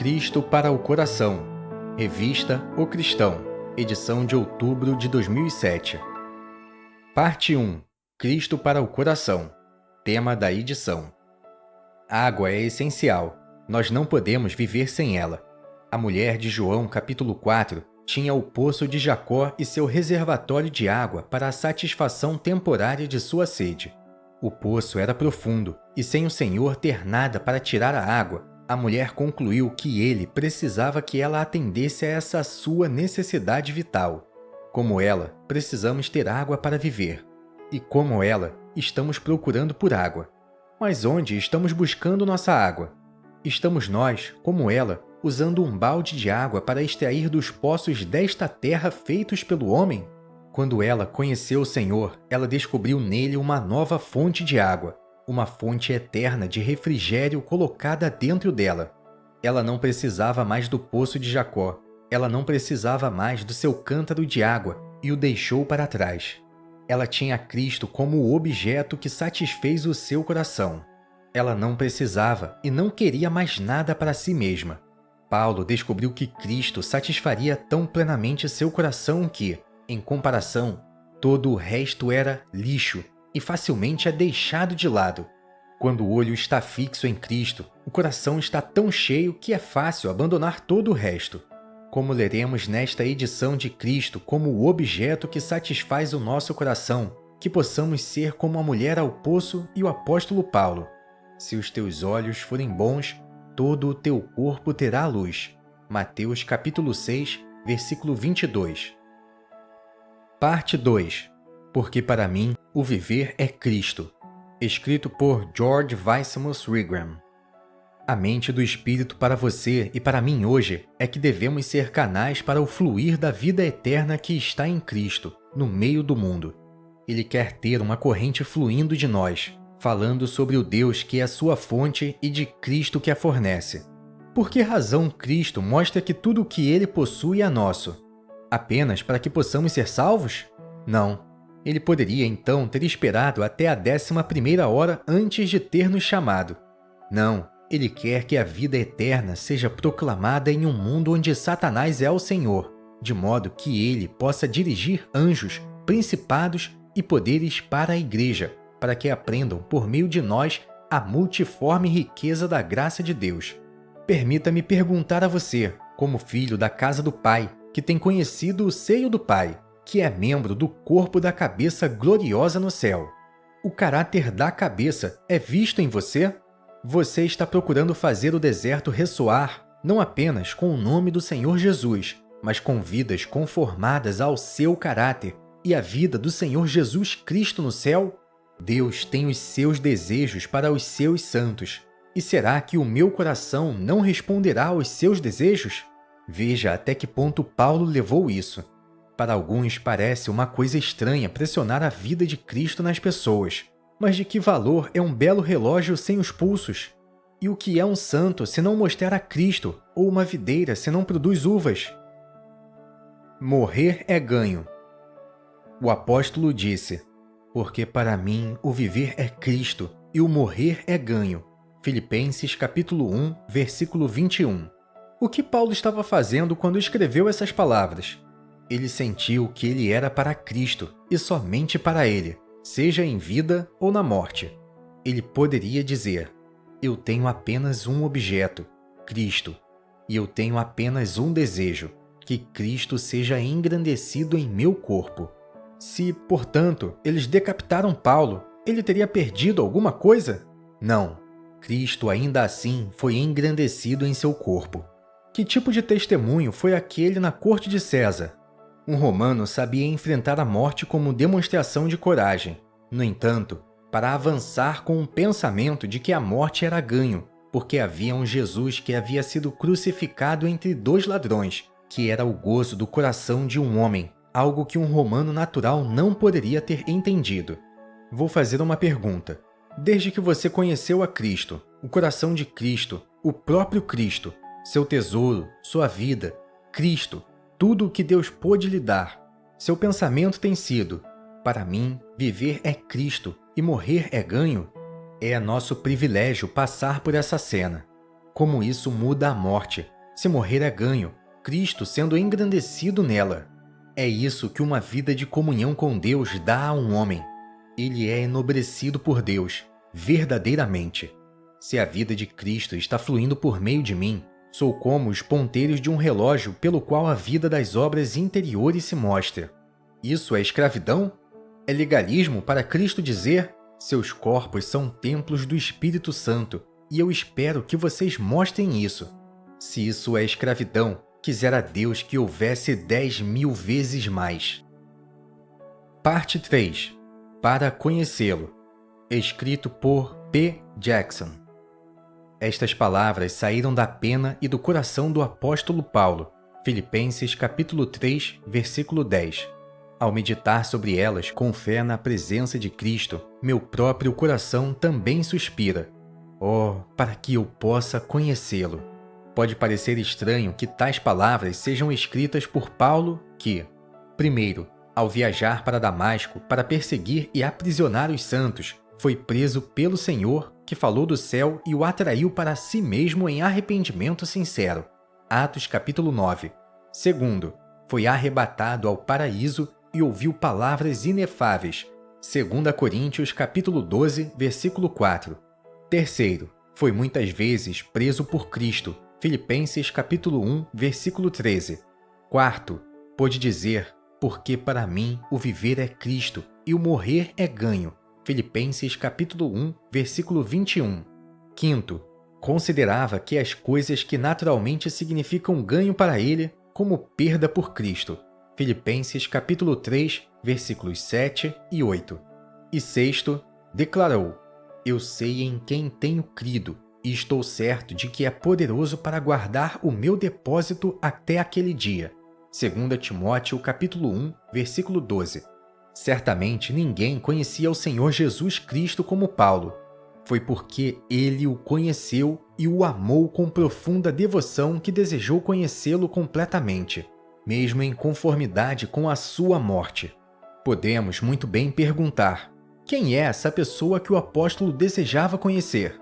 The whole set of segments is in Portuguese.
Cristo para o Coração. Revista O Cristão, edição de outubro de 2007. Parte 1. Cristo para o Coração. Tema da edição. A água é essencial. Nós não podemos viver sem ela. A mulher de João capítulo 4 tinha o poço de Jacó e seu reservatório de água para a satisfação temporária de sua sede. O poço era profundo, e sem o Senhor ter nada para tirar a água, a mulher concluiu que ele precisava que ela atendesse a essa sua necessidade vital. Como ela, precisamos ter água para viver. E como ela, estamos procurando por água. Mas onde estamos buscando nossa água? Estamos nós, como ela, usando um balde de água para extrair dos poços desta terra feitos pelo homem? Quando ela conheceu o Senhor, ela descobriu nele uma nova fonte de água, uma fonte eterna de refrigério colocada dentro dela. Ela não precisava mais do poço de Jacó, ela não precisava mais do seu cântaro de água e o deixou para trás. Ela tinha Cristo como o objeto que satisfez o seu coração. Ela não precisava e não queria mais nada para si mesma. Paulo descobriu que Cristo satisfaria tão plenamente seu coração que, em comparação, todo o resto era lixo e facilmente é deixado de lado. Quando o olho está fixo em Cristo, o coração está tão cheio que é fácil abandonar todo o resto. Como leremos nesta edição de Cristo como o objeto que satisfaz o nosso coração, que possamos ser como a mulher ao poço e o apóstolo Paulo. Se os teus olhos forem bons, todo o teu corpo terá luz. Mateus capítulo 6, versículo 22. Parte 2. Porque para mim, o viver é Cristo. Escrito por George Weissmus Rigram. A mente do Espírito para você e para mim hoje é que devemos ser canais para o fluir da vida eterna que está em Cristo, no meio do mundo. Ele quer ter uma corrente fluindo de nós, falando sobre o Deus que é a sua fonte e de Cristo que a fornece. Por que razão Cristo mostra que tudo o que ele possui é nosso? Apenas para que possamos ser salvos? Não. Ele poderia então ter esperado até a 11ª hora antes de ter nos chamado. Não, ele quer que a vida eterna seja proclamada em um mundo onde Satanás é o Senhor, de modo que ele possa dirigir anjos, principados e poderes para a igreja, para que aprendam por meio de nós a multiforme riqueza da graça de Deus. Permita-me perguntar a você, como filho da casa do Pai, que tem conhecido o seio do Pai, que é membro do corpo da cabeça gloriosa no céu. O caráter da cabeça é visto em você? Você está procurando fazer o deserto ressoar, não apenas com o nome do Senhor Jesus, mas com vidas conformadas ao seu caráter e a vida do Senhor Jesus Cristo no céu? Deus tem os seus desejos para os seus santos. E será que o meu coração não responderá aos seus desejos? Veja até que ponto Paulo levou isso. Para alguns parece uma coisa estranha pressionar a vida de Cristo nas pessoas. Mas de que valor é um belo relógio sem os pulsos? E o que é um santo se não mostrar a Cristo, ou uma videira se não produz uvas? Morrer é ganho. O apóstolo disse: porque para mim o viver é Cristo e o morrer é ganho. Filipenses capítulo 1, versículo 21. O que Paulo estava fazendo quando escreveu essas palavras? Ele sentiu que ele era para Cristo e somente para ele, seja em vida ou na morte. Ele poderia dizer: eu tenho apenas um objeto, Cristo, e eu tenho apenas um desejo, que Cristo seja engrandecido em meu corpo. Se, portanto, eles decapitaram Paulo, ele teria perdido alguma coisa? Não. Cristo ainda assim foi engrandecido em seu corpo. Que tipo de testemunho foi aquele na corte de César? Um romano sabia enfrentar a morte como demonstração de coragem. No entanto, para avançar com o pensamento de que a morte era ganho, porque havia um Jesus que havia sido crucificado entre dois ladrões, que era o gozo do coração de um homem, algo que um romano natural não poderia ter entendido. Vou fazer uma pergunta. Desde que você conheceu a Cristo, o coração de Cristo, o próprio Cristo, seu tesouro, sua vida, Cristo, tudo o que Deus pôde lhe dar, seu pensamento tem sido: para mim, viver é Cristo e morrer é ganho? É nosso privilégio passar por essa cena. como isso muda a morte. Se morrer é ganho, Cristo sendo engrandecido nela. É isso que uma vida de comunhão com Deus dá a um homem. Ele é enobrecido por Deus, verdadeiramente. Se a vida de Cristo está fluindo por meio de mim, sou como os ponteiros de um relógio pelo qual a vida das obras interiores se mostra. Isso é escravidão? É legalismo para Cristo dizer: seus corpos são templos do Espírito Santo, e eu espero que vocês mostrem isso. Se isso é escravidão, quisera Deus que houvesse 10.000 vezes mais. Parte 3. Para conhecê-lo. Escrito por P. Jackson. Estas palavras saíram da pena e do coração do apóstolo Paulo. Filipenses capítulo 3, versículo 10. Ao meditar sobre elas com fé na presença de Cristo, meu próprio coração também suspira. Oh, para que eu possa conhecê-lo! Pode parecer estranho que tais palavras sejam escritas por Paulo que, primeiro, ao viajar para Damasco para perseguir e aprisionar os santos, foi preso pelo Senhor, que falou do céu e o atraiu para si mesmo em arrependimento sincero. Atos capítulo 9. Segundo, foi arrebatado ao paraíso e ouviu palavras inefáveis. 2 Coríntios capítulo 12, versículo 4. Terceiro, foi muitas vezes preso por Cristo. Filipenses capítulo 1, versículo 13. Quarto, pôde dizer: porque para mim o viver é Cristo e o morrer é ganho. Filipenses capítulo 1, versículo 21. Quinto, considerava que as coisas que naturalmente significam ganho para ele como perda por Cristo. Filipenses capítulo 3, versículos 7 e 8. E sexto, declarou: eu sei em quem tenho crido, e estou certo de que é poderoso para guardar o meu depósito até aquele dia. 2 Timóteo capítulo 1, versículo 12. Certamente ninguém conhecia o Senhor Jesus Cristo como Paulo. Foi porque ele o conheceu e o amou com profunda devoção que desejou conhecê-lo completamente, mesmo em conformidade com a sua morte. Podemos muito bem perguntar: quem é essa pessoa que o apóstolo desejava conhecer?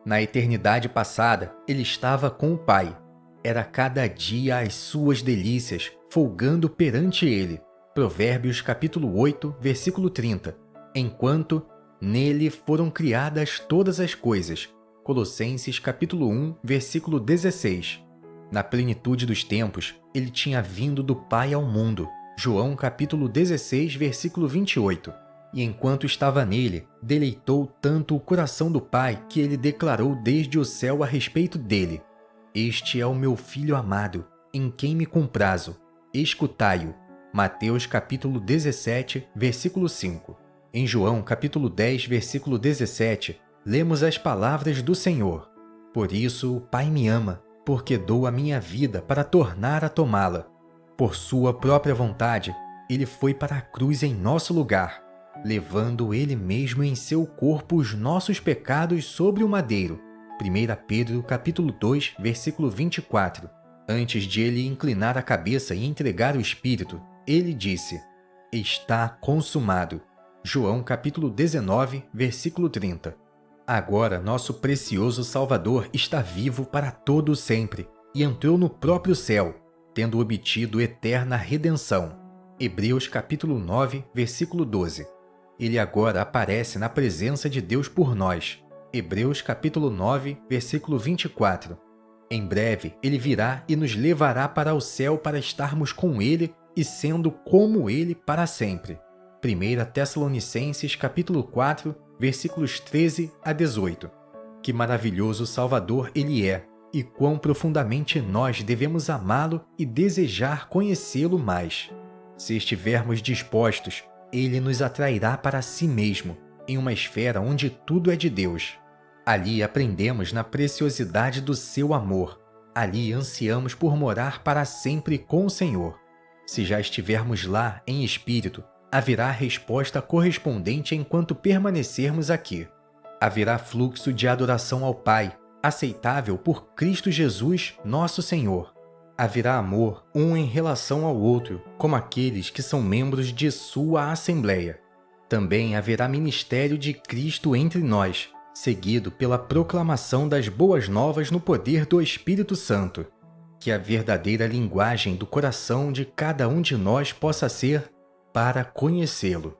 Na eternidade passada, ele estava com o Pai. Era cada dia as suas delícias, folgando perante ele. Provérbios capítulo 8, versículo 30. Enquanto nele foram criadas todas as coisas. Colossenses capítulo 1, versículo 16. Na plenitude dos tempos, ele tinha vindo do Pai ao mundo. João capítulo 16, versículo 28. E enquanto estava nele, deleitou tanto o coração do Pai que ele declarou desde o céu a respeito dele: este é o meu Filho amado, em quem me comprazo. Escutai-o. Mateus capítulo 17, versículo 5. Em João capítulo 10, versículo 17, lemos as palavras do Senhor: por isso o Pai me ama, porque dou a minha vida para tornar a tomá-la. Por sua própria vontade, ele foi para a cruz em nosso lugar, levando ele mesmo em seu corpo os nossos pecados sobre o madeiro. 1 Pedro capítulo 2, versículo 24. Antes de ele inclinar a cabeça e entregar o Espírito, ele disse: está consumado. João capítulo 19, versículo 30. Agora nosso precioso Salvador está vivo para todo o sempre e entrou no próprio céu, tendo obtido eterna redenção. Hebreus capítulo 9, versículo 12. Ele agora aparece na presença de Deus por nós. Hebreus capítulo 9, versículo 24. Em breve, ele virá e nos levará para o céu para estarmos com ele e sendo como ele para sempre. 1 Tessalonicenses capítulo 4, versículos 13 a 18. Que maravilhoso Salvador ele é, e quão profundamente nós devemos amá-lo e desejar conhecê-lo mais. Se estivermos dispostos, ele nos atrairá para si mesmo, em uma esfera onde tudo é de Deus. Ali aprendemos na preciosidade do seu amor. Ali ansiamos por morar para sempre com o Senhor. Se já estivermos lá em espírito, haverá resposta correspondente enquanto permanecermos aqui. Haverá fluxo de adoração ao Pai, aceitável por Cristo Jesus, nosso Senhor. Haverá amor um em relação ao outro, como aqueles que são membros de sua Assembleia. Também haverá ministério de Cristo entre nós, seguido pela proclamação das boas novas no poder do Espírito Santo, que a verdadeira linguagem do coração de cada um de nós possa ser para conhecê-lo.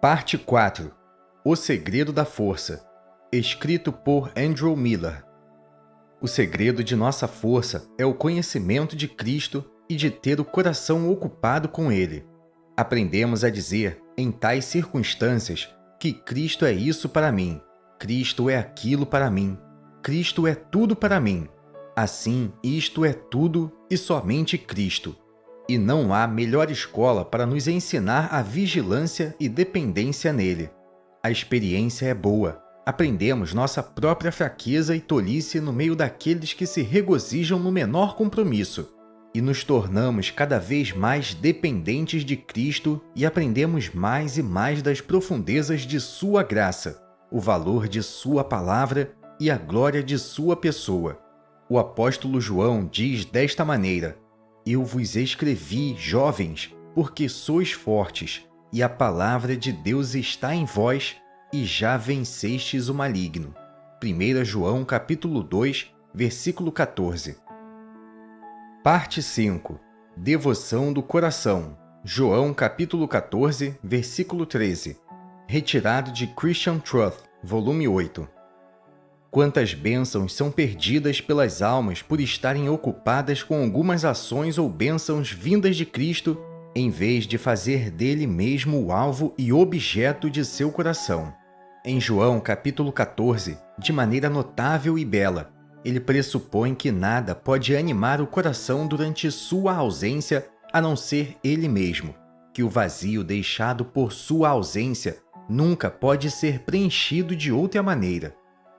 Parte 4. O Segredo da Força, escrito por Andrew Miller. O segredo de nossa força é o conhecimento de Cristo e de ter o coração ocupado com Ele. Aprendemos a dizer, em tais circunstâncias, que Cristo é isso para mim, Cristo é aquilo para mim, Cristo é tudo para mim. Assim, isto é tudo e somente Cristo. E não há melhor escola para nos ensinar a vigilância e dependência nele. A experiência é boa. Aprendemos nossa própria fraqueza e tolice no meio daqueles que se regozijam no menor compromisso. E nos tornamos cada vez mais dependentes de Cristo e aprendemos mais e mais das profundezas de Sua graça, o valor de Sua palavra e a glória de Sua pessoa. O apóstolo João diz desta maneira: Eu vos escrevi, jovens, porque sois fortes, e a palavra de Deus está em vós, e já vencestes o maligno. 1 João capítulo 2, versículo 14. Parte 5. Devoção do coração. João capítulo 14, versículo 13. Retirado de Christian Truth, volume 8. Quantas bênçãos são perdidas pelas almas por estarem ocupadas com algumas ações ou bênçãos vindas de Cristo, em vez de fazer dele mesmo o alvo e objeto de seu coração. Em João capítulo 14, de maneira notável e bela, ele pressupõe que nada pode animar o coração durante sua ausência a não ser ele mesmo, que o vazio deixado por sua ausência nunca pode ser preenchido de outra maneira.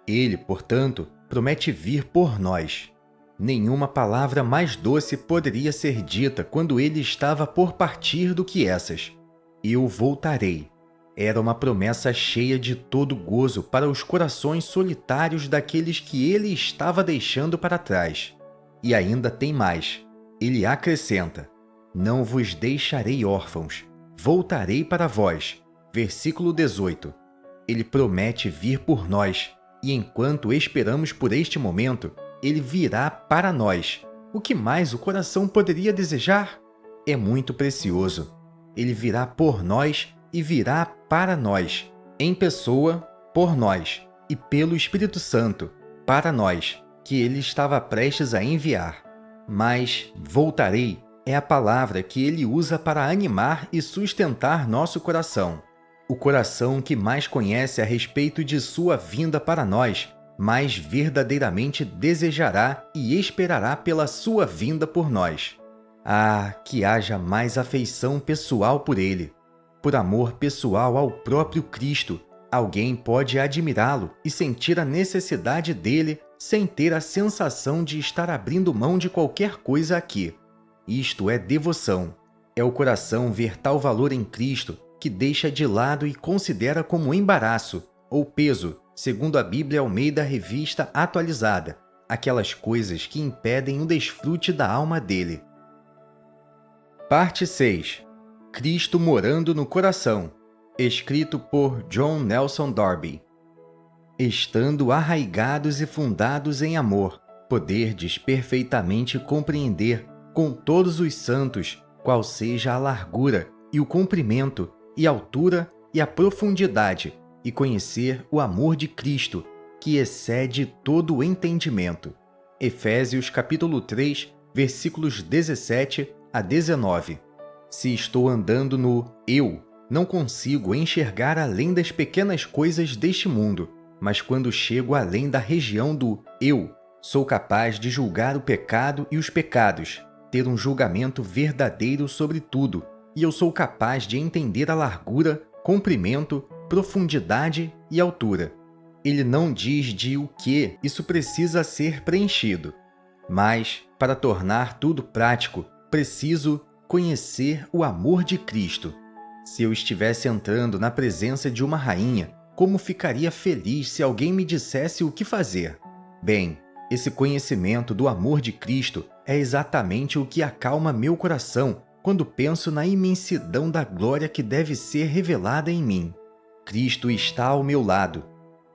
Ele, portanto, promete vir por nós. Nenhuma palavra mais doce poderia ser dita quando ele estava por partir do que essas. Eu voltarei. Era uma promessa cheia de todo gozo para os corações solitários daqueles que ele estava deixando para trás. E ainda tem mais. Ele acrescenta: Não vos deixarei órfãos, voltarei para vós. Versículo 18. Ele promete vir por nós, e enquanto esperamos por este momento, ele virá para nós. O que mais o coração poderia desejar? É muito precioso. Ele virá por nós e virá para nós, em pessoa, por nós, e pelo Espírito Santo, para nós, que ele estava prestes a enviar. Mas voltarei é a palavra que ele usa para animar e sustentar nosso coração. O coração que mais conhece a respeito de sua vinda para nós, mais verdadeiramente desejará e esperará pela sua vinda por nós. Ah, que haja mais afeição pessoal por ele. Por amor pessoal ao próprio Cristo, alguém pode admirá-lo e sentir a necessidade dele sem ter a sensação de estar abrindo mão de qualquer coisa aqui. Isto é devoção. É o coração ver tal valor em Cristo que deixa de lado e considera como embaraço ou peso, segundo a Bíblia Almeida Revista Atualizada, aquelas coisas que impedem o desfrute da alma dele. Parte 6. Cristo morando no coração, escrito por John Nelson Darby. Estando arraigados e fundados em amor, poderdes perfeitamente compreender com todos os santos qual seja a largura e o comprimento e a altura e a profundidade, e conhecer o amor de Cristo, que excede todo o entendimento. Efésios capítulo 3, versículos 17 a 19. Se estou andando no eu, não consigo enxergar além das pequenas coisas deste mundo, mas quando chego além da região do eu, sou capaz de julgar o pecado e os pecados, ter um julgamento verdadeiro sobre tudo, e eu sou capaz de entender a largura, comprimento, profundidade e altura. Ele não diz de o que isso precisa ser preenchido, mas, para tornar tudo prático, preciso conhecer o amor de Cristo. Se eu estivesse entrando na presença de uma rainha, como ficaria feliz se alguém me dissesse o que fazer? Bem, esse conhecimento do amor de Cristo é exatamente o que acalma meu coração quando penso na imensidão da glória que deve ser revelada em mim. Cristo está ao meu lado.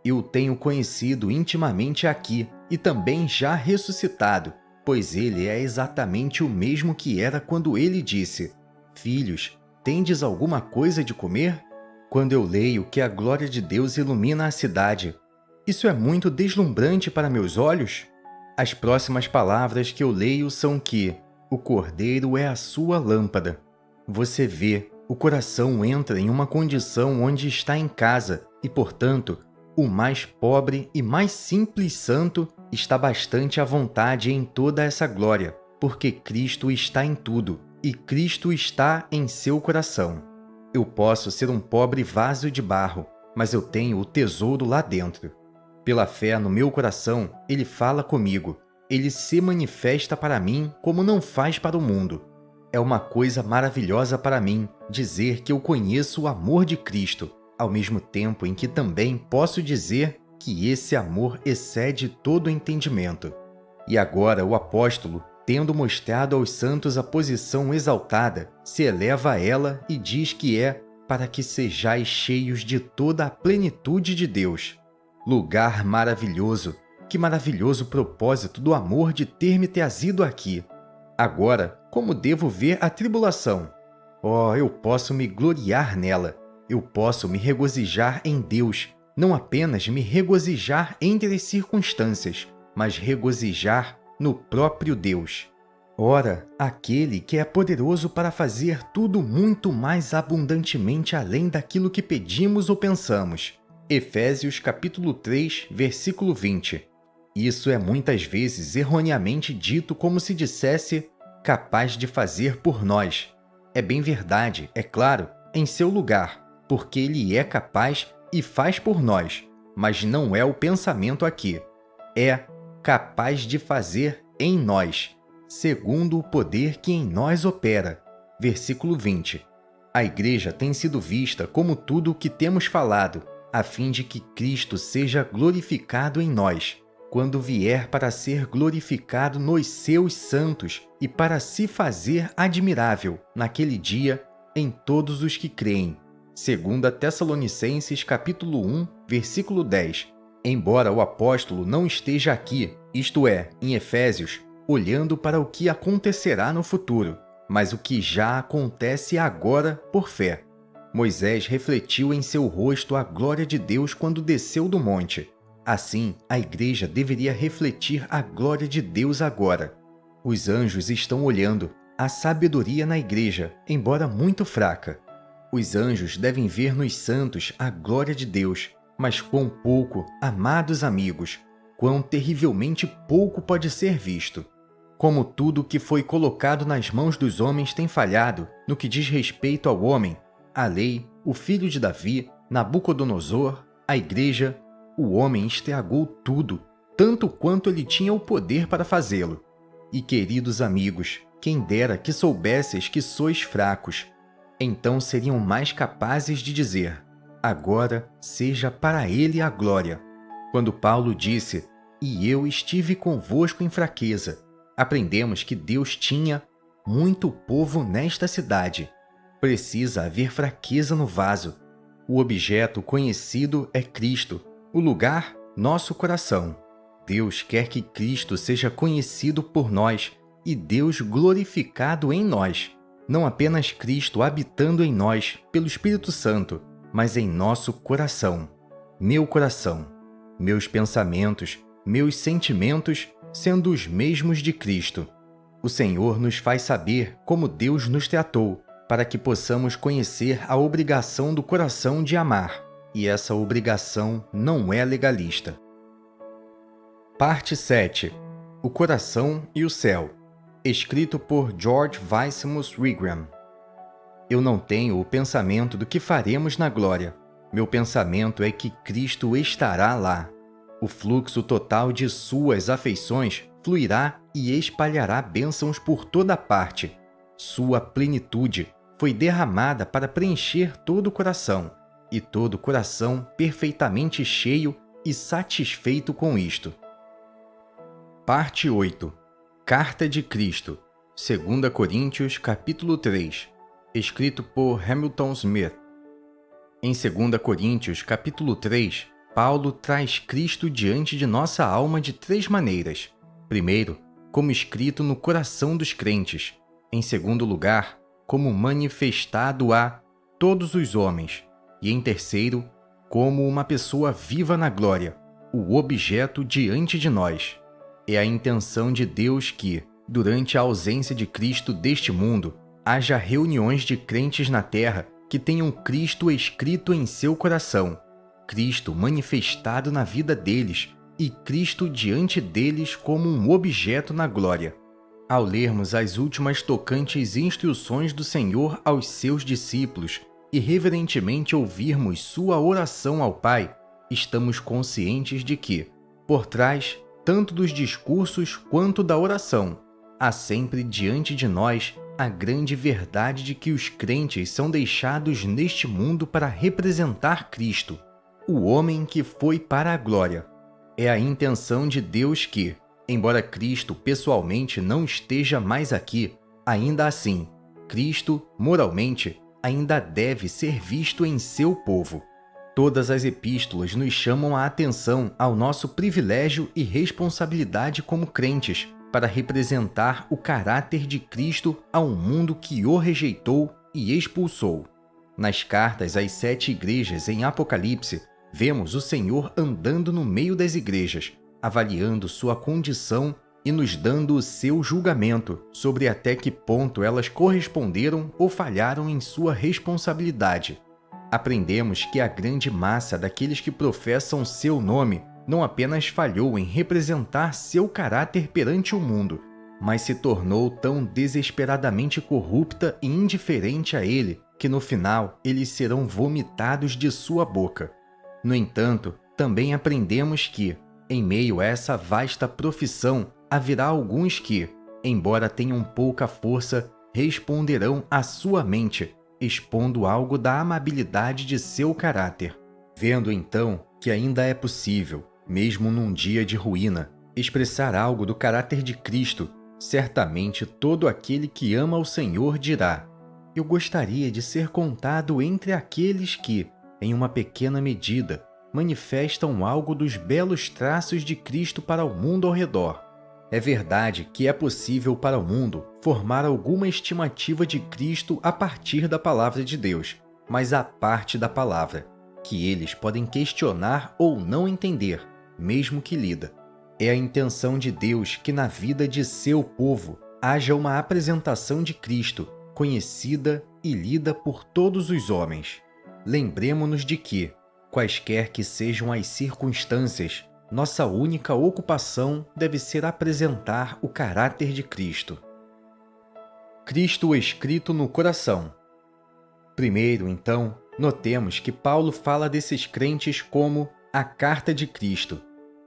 Eu o tenho conhecido intimamente aqui e também já ressuscitado, pois ele é exatamente o mesmo que era quando ele disse: Filhos, tendes alguma coisa de comer? Quando eu leio que a glória de Deus ilumina a cidade, isso é muito deslumbrante para meus olhos? As próximas palavras que eu leio são que o Cordeiro é a sua lâmpada. Você vê, o coração entra em uma condição onde está em casa e, portanto, o mais pobre e mais simples santo está bastante à vontade em toda essa glória, porque Cristo está em tudo e Cristo está em seu coração. Eu posso ser um pobre vaso de barro, mas eu tenho o tesouro lá dentro. Pela fé no meu coração, ele fala comigo. Ele se manifesta para mim como não faz para o mundo. É uma coisa maravilhosa para mim dizer que eu conheço o amor de Cristo, ao mesmo tempo em que também posso dizer que esse amor excede todo entendimento. E agora o apóstolo, tendo mostrado aos santos a posição exaltada, se eleva a ela e diz que é para que sejais cheios de toda a plenitude de Deus. Lugar maravilhoso! Que maravilhoso propósito do amor de ter me trazido aqui! Agora, como devo ver a tribulação? Oh, eu posso me gloriar nela. Eu posso me regozijar em Deus, não apenas me regozijar entre as circunstâncias, mas regozijar no próprio Deus. Ora, aquele que é poderoso para fazer tudo muito mais abundantemente além daquilo que pedimos ou pensamos. Efésios capítulo 3, versículo 20. Isso é muitas vezes erroneamente dito como se dissesse capaz de fazer por nós. É bem verdade, é claro, em seu lugar, porque ele é capaz e faz por nós, mas não é o pensamento aqui. É capaz de fazer em nós, segundo o poder que em nós opera. Versículo 20. A igreja tem sido vista como tudo o que temos falado, a fim de que Cristo seja glorificado em nós, quando vier para ser glorificado nos seus santos e para se fazer admirável, naquele dia, em todos os que creem. 2 Tessalonicenses capítulo 1, versículo 10. Embora o apóstolo não esteja aqui, isto é, em Efésios, olhando para o que acontecerá no futuro, mas o que já acontece agora por fé. Moisés refletiu em seu rosto a glória de Deus quando desceu do monte. Assim, a igreja deveria refletir a glória de Deus agora. Os anjos estão olhando, a sabedoria na igreja, embora muito fraca. Os anjos devem ver nos santos a glória de Deus, mas quão pouco, amados amigos, quão terrivelmente pouco pode ser visto. Como tudo que foi colocado nas mãos dos homens tem falhado no que diz respeito ao homem, a lei, o filho de Davi, Nabucodonosor, a igreja, o homem estragou tudo, tanto quanto ele tinha o poder para fazê-lo. E queridos amigos, quem dera que soubesses que sois fracos, então seriam mais capazes de dizer: agora seja para ele a glória. Quando Paulo disse: e eu estive convosco em fraqueza, aprendemos que Deus tinha muito povo nesta cidade. Precisa haver fraqueza no vaso. O objeto conhecido é Cristo, o lugar, nosso coração. Deus quer que Cristo seja conhecido por nós e Deus glorificado em nós. Não apenas Cristo habitando em nós pelo Espírito Santo, mas em nosso coração. Meu coração, meus pensamentos, meus sentimentos sendo os mesmos de Cristo. O Senhor nos faz saber como Deus nos tratou, para que possamos conhecer a obrigação do coração de amar. E essa obrigação não é legalista. Parte 7. O coração e o céu. Escrito por George Weissmus Rigram. Eu não tenho o pensamento do que faremos na glória. Meu pensamento é que Cristo estará lá. O fluxo total de suas afeições fluirá e espalhará bênçãos por toda parte. Sua plenitude foi derramada para preencher todo o coração, e todo o coração perfeitamente cheio e satisfeito com isto. Parte 8. Carta de Cristo, 2 Coríntios capítulo 3, escrito por Hamilton Smith. Em 2 Coríntios capítulo 3, Paulo traz Cristo diante de nossa alma de 3 maneiras. Primeiro, como escrito no coração dos crentes. Em segundo lugar, como manifestado a todos os homens. E em terceiro, como uma pessoa viva na glória, o objeto diante de nós. É a intenção de Deus que, durante a ausência de Cristo deste mundo, haja reuniões de crentes na terra que tenham Cristo escrito em seu coração, Cristo manifestado na vida deles e Cristo diante deles como um objeto na glória. Ao lermos as últimas tocantes instruções do Senhor aos seus discípulos e reverentemente ouvirmos sua oração ao Pai, estamos conscientes de que, por trás, tanto dos discursos quanto da oração, há sempre diante de nós a grande verdade de que os crentes são deixados neste mundo para representar Cristo, o homem que foi para a glória. É a intenção de Deus que, embora Cristo pessoalmente não esteja mais aqui, ainda assim, Cristo, moralmente, ainda deve ser visto em seu povo. Todas as epístolas nos chamam a atenção ao nosso privilégio e responsabilidade como crentes, para representar o caráter de Cristo a um mundo que o rejeitou e expulsou. Nas cartas às 7 igrejas em Apocalipse, vemos o Senhor andando no meio das igrejas, avaliando sua condição e nos dando o seu julgamento sobre até que ponto elas corresponderam ou falharam em sua responsabilidade. Aprendemos que a grande massa daqueles que professam seu nome não apenas falhou em representar seu caráter perante o mundo, mas se tornou tão desesperadamente corrupta e indiferente a ele que no final eles serão vomitados de sua boca. No entanto, também aprendemos que, em meio a essa vasta profissão, haverá alguns que, embora tenham pouca força, responderão à sua mente, expondo algo da amabilidade de seu caráter. Vendo então que ainda é possível, mesmo num dia de ruína, expressar algo do caráter de Cristo, certamente todo aquele que ama o Senhor dirá: eu gostaria de ser contado entre aqueles que, em uma pequena medida, manifestam algo dos belos traços de Cristo para o mundo ao redor. É verdade que é possível para o mundo formar alguma estimativa de Cristo a partir da palavra de Deus, mas a parte da palavra, que eles podem questionar ou não entender, mesmo que lida. É a intenção de Deus que na vida de seu povo haja uma apresentação de Cristo, conhecida e lida por todos os homens. Lembremo-nos de que, quaisquer que sejam as circunstâncias, nossa única ocupação deve ser apresentar o caráter de Cristo. Cristo escrito no coração. Primeiro, então, notemos que Paulo fala desses crentes como a carta de Cristo.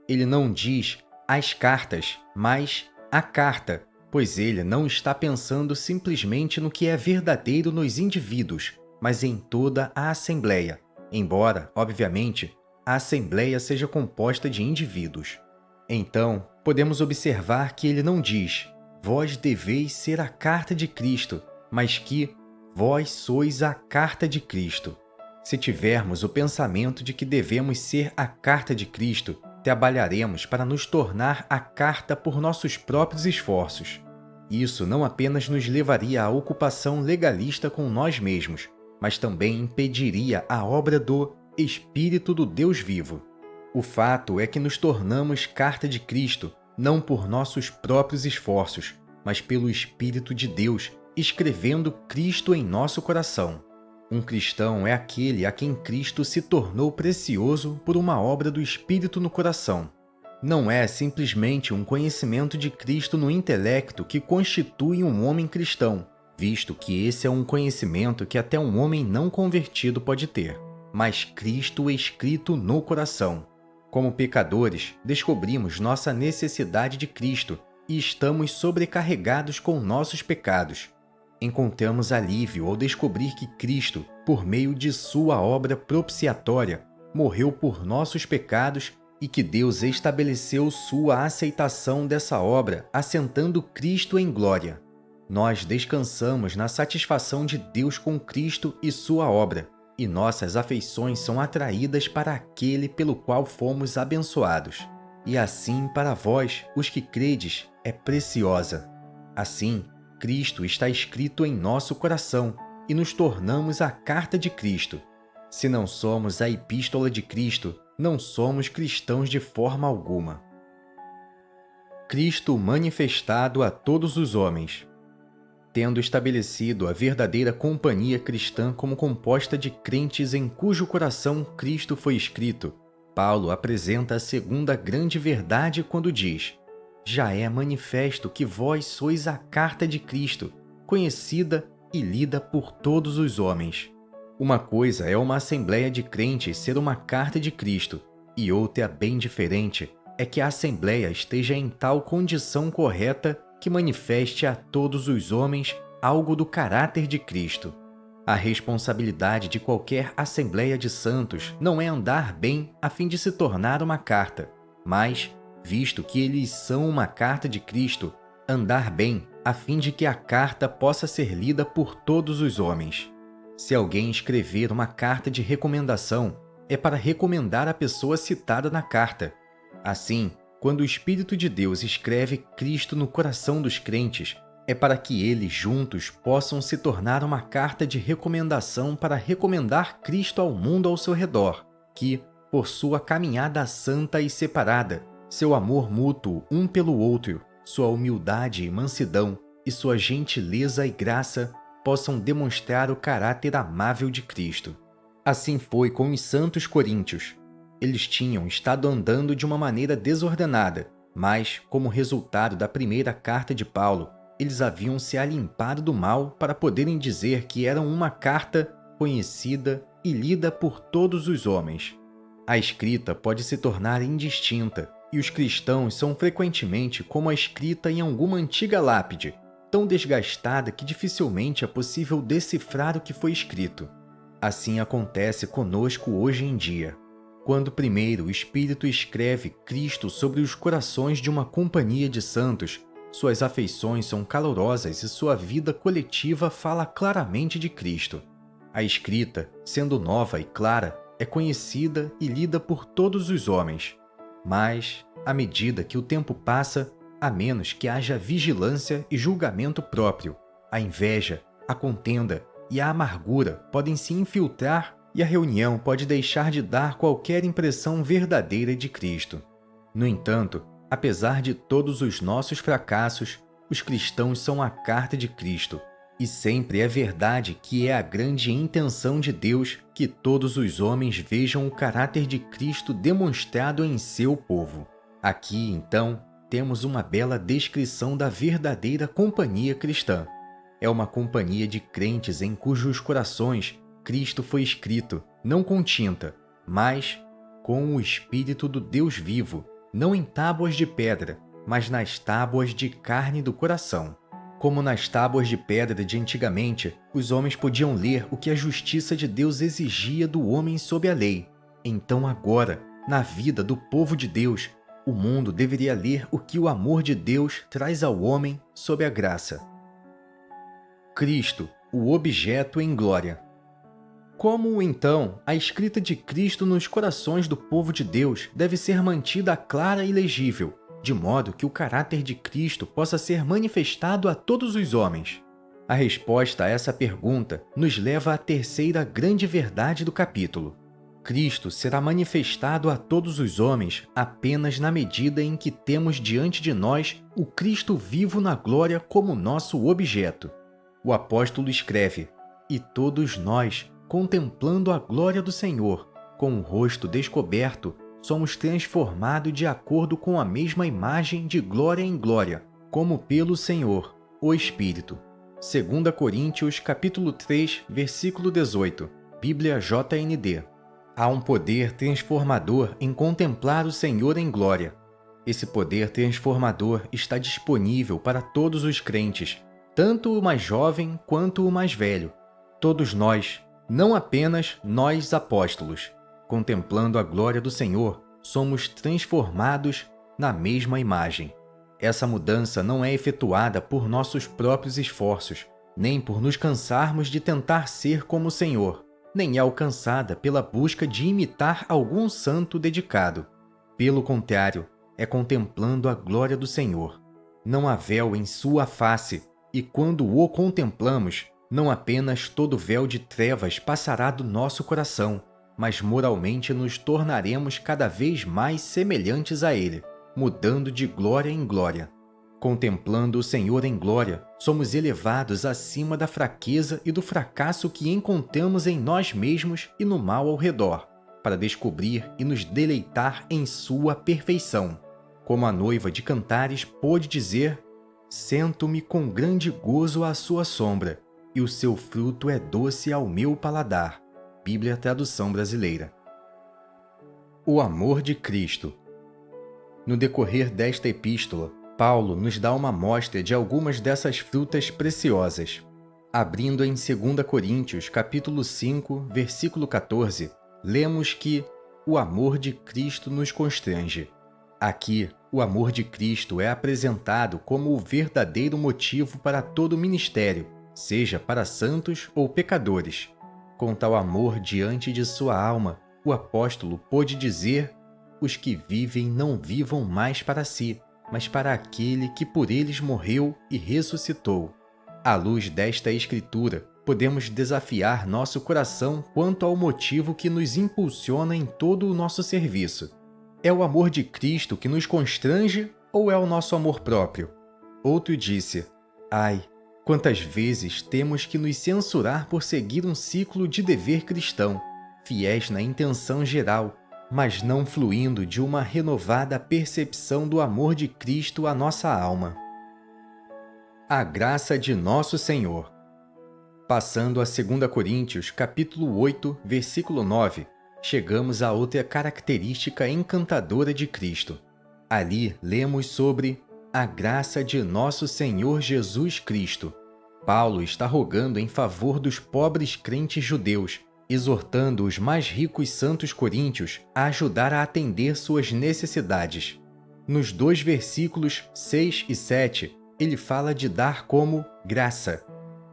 Ele não diz as cartas, mas a carta, pois ele não está pensando simplesmente no que é verdadeiro nos indivíduos, mas em toda a Assembleia, embora, obviamente, a Assembleia seja composta de indivíduos. Então, podemos observar que ele não diz: vós deveis ser a carta de Cristo, mas que vós sois a carta de Cristo. Se tivermos o pensamento de que devemos ser a carta de Cristo, trabalharemos para nos tornar a carta por nossos próprios esforços. Isso não apenas nos levaria à ocupação legalista com nós mesmos, mas também impediria a obra do Espírito do Deus vivo. O fato é que nos tornamos carta de Cristo não por nossos próprios esforços, mas pelo Espírito de Deus, escrevendo Cristo em nosso coração. Um cristão é aquele a quem Cristo se tornou precioso por uma obra do Espírito no coração. Não é simplesmente um conhecimento de Cristo no intelecto que constitui um homem cristão, visto que esse é um conhecimento que até um homem não convertido pode ter, mas Cristo escrito no coração. Como pecadores, descobrimos nossa necessidade de Cristo e estamos sobrecarregados com nossos pecados. Encontramos alívio ao descobrir que Cristo, por meio de sua obra propiciatória, morreu por nossos pecados e que Deus estabeleceu sua aceitação dessa obra, assentando Cristo em glória. Nós descansamos na satisfação de Deus com Cristo e sua obra, e nossas afeições são atraídas para aquele pelo qual fomos abençoados. E assim para vós, os que credes, é preciosa. Assim, Cristo está escrito em nosso coração, e nos tornamos a carta de Cristo. Se não somos a epístola de Cristo, não somos cristãos de forma alguma. Cristo manifestado a todos os homens. Tendo estabelecido a verdadeira companhia cristã como composta de crentes em cujo coração Cristo foi escrito, Paulo apresenta a segunda grande verdade quando diz: já é manifesto que vós sois a carta de Cristo, conhecida e lida por todos os homens. Uma coisa é uma assembleia de crentes ser uma carta de Cristo, e outra bem diferente é que a assembleia esteja em tal condição correta que manifeste a todos os homens algo do caráter de Cristo. A responsabilidade de qualquer assembleia de santos não é andar bem a fim de se tornar uma carta, mas, visto que eles são uma carta de Cristo, andar bem a fim de que a carta possa ser lida por todos os homens. Se alguém escrever uma carta de recomendação, é para recomendar a pessoa citada na carta. Assim, quando o Espírito de Deus escreve Cristo no coração dos crentes, é para que eles juntos possam se tornar uma carta de recomendação para recomendar Cristo ao mundo ao seu redor, que, por sua caminhada santa e separada, seu amor mútuo um pelo outro, sua humildade e mansidão e sua gentileza e graça possam demonstrar o caráter amável de Cristo. Assim foi com os santos coríntios. Eles tinham estado andando de uma maneira desordenada, mas, como resultado da primeira carta de Paulo, eles haviam se alimpado do mal para poderem dizer que eram uma carta conhecida e lida por todos os homens. A escrita pode se tornar indistinta, e os cristãos são frequentemente como a escrita em alguma antiga lápide, tão desgastada que dificilmente é possível decifrar o que foi escrito. Assim acontece conosco hoje em dia. Quando primeiro o Espírito escreve Cristo sobre os corações de uma companhia de santos, suas afeições são calorosas e sua vida coletiva fala claramente de Cristo. A escrita, sendo nova e clara, é conhecida e lida por todos os homens. Mas, à medida que o tempo passa, a menos que haja vigilância e julgamento próprio, a inveja, a contenda e a amargura podem se infiltrar e a reunião pode deixar de dar qualquer impressão verdadeira de Cristo. No entanto, apesar de todos os nossos fracassos, os cristãos são a carta de Cristo, e sempre é verdade que é a grande intenção de Deus que todos os homens vejam o caráter de Cristo demonstrado em seu povo. Aqui, então, temos uma bela descrição da verdadeira companhia cristã. É uma companhia de crentes em cujos corações Cristo foi escrito, não com tinta, mas com o Espírito do Deus vivo, não em tábuas de pedra, mas nas tábuas de carne do coração. Como nas tábuas de pedra de antigamente, os homens podiam ler o que a justiça de Deus exigia do homem sob a lei. Então agora, na vida do povo de Deus, o mundo deveria ler o que o amor de Deus traz ao homem sob a graça. Cristo, o objeto em glória. Como, então, a escrita de Cristo nos corações do povo de Deus deve ser mantida clara e legível, de modo que o caráter de Cristo possa ser manifestado a todos os homens? A resposta a essa pergunta nos leva à terceira grande verdade do capítulo. Cristo será manifestado a todos os homens apenas na medida em que temos diante de nós o Cristo vivo na glória como nosso objeto. O apóstolo escreve: "E todos nós, contemplando a glória do Senhor, com o rosto descoberto, somos transformados de acordo com a mesma imagem de glória em glória, como pelo Senhor, o Espírito." 2 Coríntios capítulo 3, versículo 18, Bíblia JND. Há um poder transformador em contemplar o Senhor em glória. Esse poder transformador está disponível para todos os crentes, tanto o mais jovem quanto o mais velho. Todos nós, não apenas nós apóstolos, contemplando a glória do Senhor, somos transformados na mesma imagem. Essa mudança não é efetuada por nossos próprios esforços, nem por nos cansarmos de tentar ser como o Senhor. nem é alcançada pela busca de imitar algum santo dedicado. Pelo contrário, é contemplando a glória do Senhor. Não há véu em sua face, e quando o contemplamos, não apenas todo véu de trevas passará do nosso coração, mas moralmente nos tornaremos cada vez mais semelhantes a Ele, mudando de glória em glória. Contemplando o Senhor em glória, somos elevados acima da fraqueza e do fracasso que encontramos em nós mesmos e no mal ao redor, para descobrir e nos deleitar em sua perfeição. Como a noiva de Cantares pôde dizer: "Sento-me com grande gozo à sua sombra, e o seu fruto é doce ao meu paladar." Bíblia Tradução Brasileira. O amor de Cristo. No decorrer desta epístola, Paulo nos dá uma amostra de algumas dessas frutas preciosas. Abrindo em 2 Coríntios, capítulo 5, versículo 14, lemos que o amor de Cristo nos constrange. Aqui, o amor de Cristo é apresentado como o verdadeiro motivo para todo ministério, seja para santos ou pecadores. Com tal amor diante de sua alma, o apóstolo pôde dizer: "Os que vivem não vivam mais para si, mas para aquele que por eles morreu e ressuscitou." À luz desta escritura, podemos desafiar nosso coração quanto ao motivo que nos impulsiona em todo o nosso serviço. É o amor de Cristo que nos constrange ou é o nosso amor próprio? Outro disse: "Ai, quantas vezes temos que nos censurar por seguir um ciclo de dever cristão, fiéis na intenção geral, mas não fluindo de uma renovada percepção do amor de Cristo à nossa alma." A graça de nosso Senhor. Passando a 2 Coríntios, capítulo 8, versículo 9, chegamos a outra característica encantadora de Cristo. Ali lemos sobre a graça de nosso Senhor Jesus Cristo. Paulo está rogando em favor dos pobres crentes judeus, exortando os mais ricos santos coríntios a ajudar a atender suas necessidades. Nos 2 versículos 6 e 7, ele fala de dar como graça.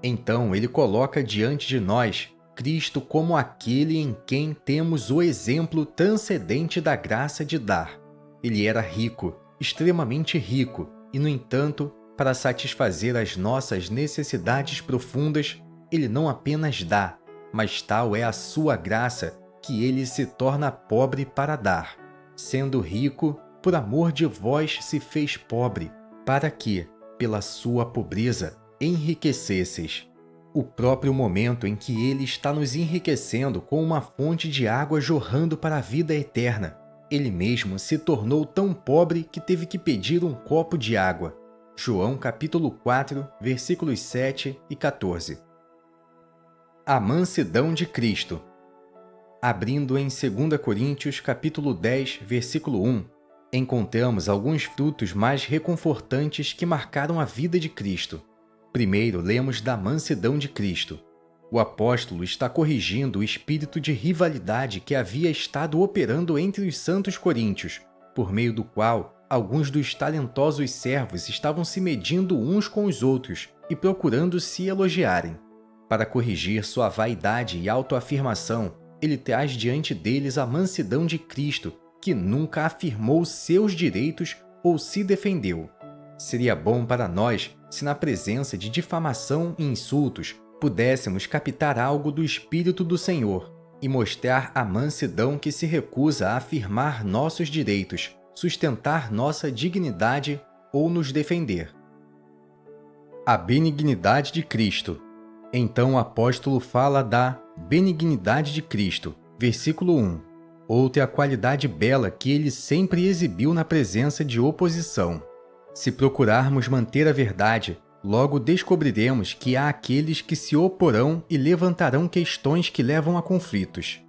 Então ele coloca diante de nós Cristo como aquele em quem temos o exemplo transcendente da graça de dar. Ele era rico, extremamente rico, e no entanto, para satisfazer as nossas necessidades profundas, ele não apenas dá, mas tal é a sua graça que ele se torna pobre para dar. Sendo rico, por amor de vós se fez pobre, para que, pela sua pobreza, enriquecesseis. O próprio momento em que ele está nos enriquecendo com uma fonte de água jorrando para a vida eterna, ele mesmo se tornou tão pobre que teve que pedir um copo de água. João capítulo 4, versículos 7 e 14. A mansidão de Cristo. Abrindo em 2 Coríntios capítulo 10, versículo 1, encontramos alguns frutos mais reconfortantes que marcaram a vida de Cristo. Primeiro, lemos da mansidão de Cristo. O apóstolo está corrigindo o espírito de rivalidade que havia estado operando entre os santos coríntios, por meio do qual alguns dos talentosos servos estavam se medindo uns com os outros e procurando se elogiarem. Para corrigir sua vaidade e autoafirmação, ele traz diante deles a mansidão de Cristo, que nunca afirmou seus direitos ou se defendeu. Seria bom para nós se na presença de difamação e insultos pudéssemos captar algo do Espírito do Senhor e mostrar a mansidão que se recusa a afirmar nossos direitos, sustentar nossa dignidade ou nos defender. A benignidade de Cristo. Então o apóstolo fala da benignidade de Cristo, versículo 1. Outra qualidade bela que ele sempre exibiu na presença de oposição. Se procurarmos manter a verdade, logo descobriremos que há aqueles que se oporão e levantarão questões que levam a conflitos.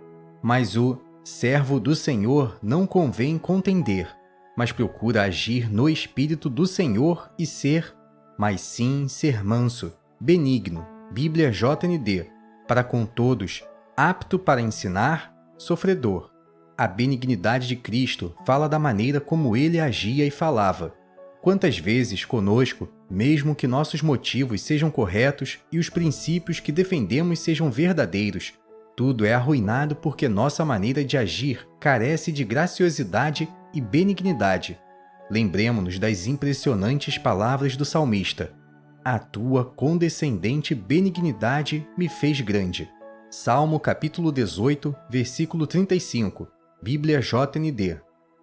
Mas o servo do Senhor não convém contender, mas procura agir no Espírito do Senhor e ser, mas sim ser manso, benigno, Bíblia JND, para com todos, apto para ensinar, sofredor. A benignidade de Cristo fala da maneira como ele agia e falava. Quantas vezes conosco, mesmo que nossos motivos sejam corretos e os princípios que defendemos sejam verdadeiros, Tudo é arruinado porque nossa maneira de agir carece de graciosidade e benignidade. Lembremo-nos das impressionantes palavras do salmista: a tua condescendente benignidade me fez grande. Salmo capítulo 18, versículo 35, Bíblia JND.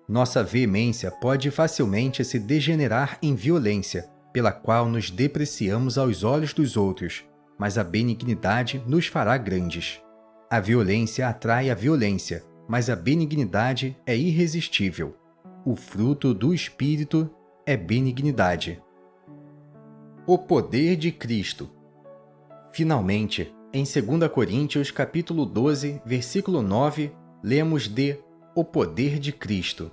Nossa veemência pode facilmente se degenerar em violência, pela qual nos depreciamos aos olhos dos outros, mas a benignidade nos fará grandes. A violência atrai a violência, mas a benignidade é irresistível. O fruto do Espírito é benignidade. O poder de Cristo. Finalmente, em 2 Coríntios capítulo 12, versículo 9, lemos de o poder de Cristo.